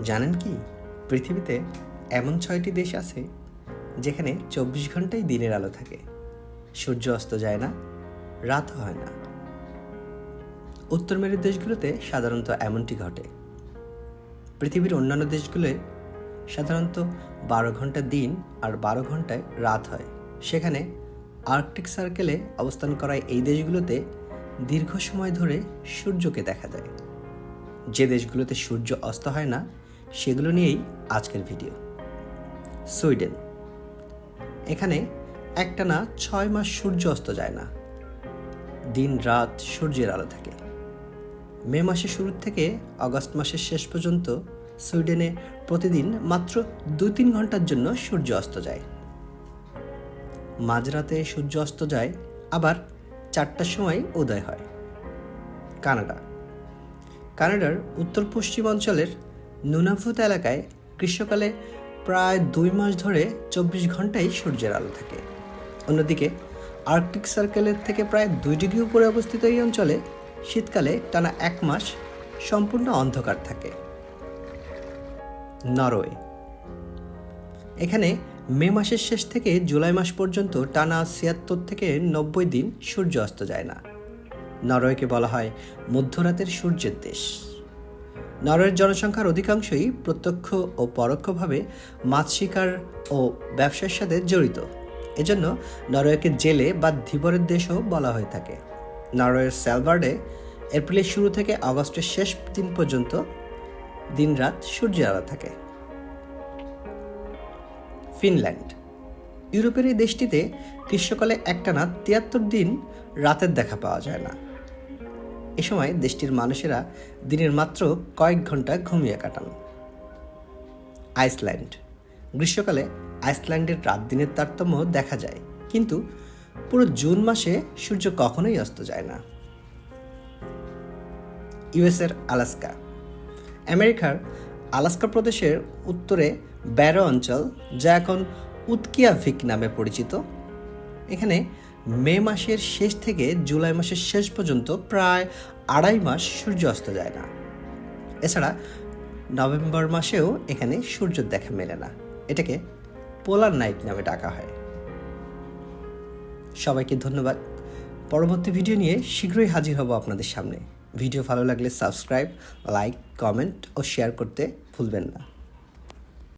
জানেন কি, পৃথিবীতে এমন 6টি দেশ আছে যেখানে 24 ঘন্টাই দিনের আলো থাকে, সূর্য অস্ত যায় না, রাত হয় না। উত্তর মেরুর দেশগুলোতে সাধারণত এমনটি ঘটে। পৃথিবীর অন্যান্য দেশগুলোয় সাধারণত 12 ঘন্টা দিন আর 12 ঘন্টায় রাত হয়। সেখানে আর্কটিক সার্কেলে অবস্থান করা এই দেশগুলোতে দীর্ঘ সময় ধরে সূর্যকে দেখা যায়। যে দেশগুলোতে সূর্য অস্ত হয় না সেগুলো নিয়েই আজকের ভিডিও। সুইডেন, এখানে একটানা 6 মাস সূর্য অস্ত যায় না, দিন রাত সূর্যের আলো থাকে। মে মাসের শুরু থেকে আগস্ট মাসের শেষ পর্যন্ত সুইডেনে প্রতিদিন মাত্র 2-3 ঘন্টার জন্য সূর্য অস্ত যায়। মাঝরাতে সূর্য অস্ত যায়, আবার 4টার সময় উদয় হয়। কানাডার উত্তর পশ্চিম অঞ্চলের নুনাভুত এলাকায় গ্রীষ্মকালে প্রায় 2 মাস ধরে 24 ঘন্টাই সূর্যের আলো থাকে। অন্যদিকে আর্কটিক সার্কেলের থেকে প্রায় 2 ডিগ্রি উপরে অবস্থিত এই অঞ্চলে শীতকালে টানা 1 মাস সম্পূর্ণ অন্ধকার থাকে। নরওয়ে, এখানে মে মাসের শেষ থেকে জুলাই মাস পর্যন্ত টানা 76 থেকে 90 দিন সূর্য অস্ত যায় না। নরওয়েকে বলা হয় মধ্যরাতের সূর্যের দেশ। নরওয়ের জনসংখ্যার অধিকাংশই প্রত্যক্ষ ও পরোক্ষভাবে মাছ শিকার ও ব্যবসার সাথে জড়িত। এজন্য নরওয়েকে জেলে বা ধীবরের দেশও বলা হয়ে থাকে। নরওয়ের স্যালবার্ডে এপ্রিলের শুরু থেকে আগস্টের শেষ দিন পর্যন্ত দিনরাত সূর্যের আলো থাকে। ফিনল্যান্ড, ইউরোপের এই দেশটিতে গ্রীষ্মকালে একটানা 73 দিন রাতের দেখা পাওয়া যায় না। এ সময় দেশটির মানুষেরা দিনের মাত্র কয়েক ঘন্টা ঘুমিয়ে কাটান। আইসল্যান্ড, গ্রীষ্মকালে আইসল্যান্ডের রাত দিনের তারতম্য দেখা যায়, কিন্তু পুরো জুন মাসে সূর্য কখনোই অস্ত যায় না। ইউএসের আলাস্কা, আমেরিকার আলাস্কা প্রদেশের উত্তরে ব্যারো অঞ্চল, যা এখন উৎকিয়াভিক নামে পরিচিত, এখানে মে মাসের শেষ থেকে জুলাই মাসের শেষ পর্যন্ত প্রায় 2.5 মাস সূর্য অস্ত যায় না। এছাড়া নভেম্বর মাসেও এখানে সূর্যের দেখা মেলে না। এটাকে পোলার নাইট নামে ডাকা হয়। সবাইকে ধন্যবাদ। পরবর্তী ভিডিও নিয়ে শীঘ্রই হাজির হব আপনাদের সামনে। ভিডিও ভালো লাগলে সাবস্ক্রাইব, লাইক, কমেন্ট ও শেয়ার করতে ভুলবেন না।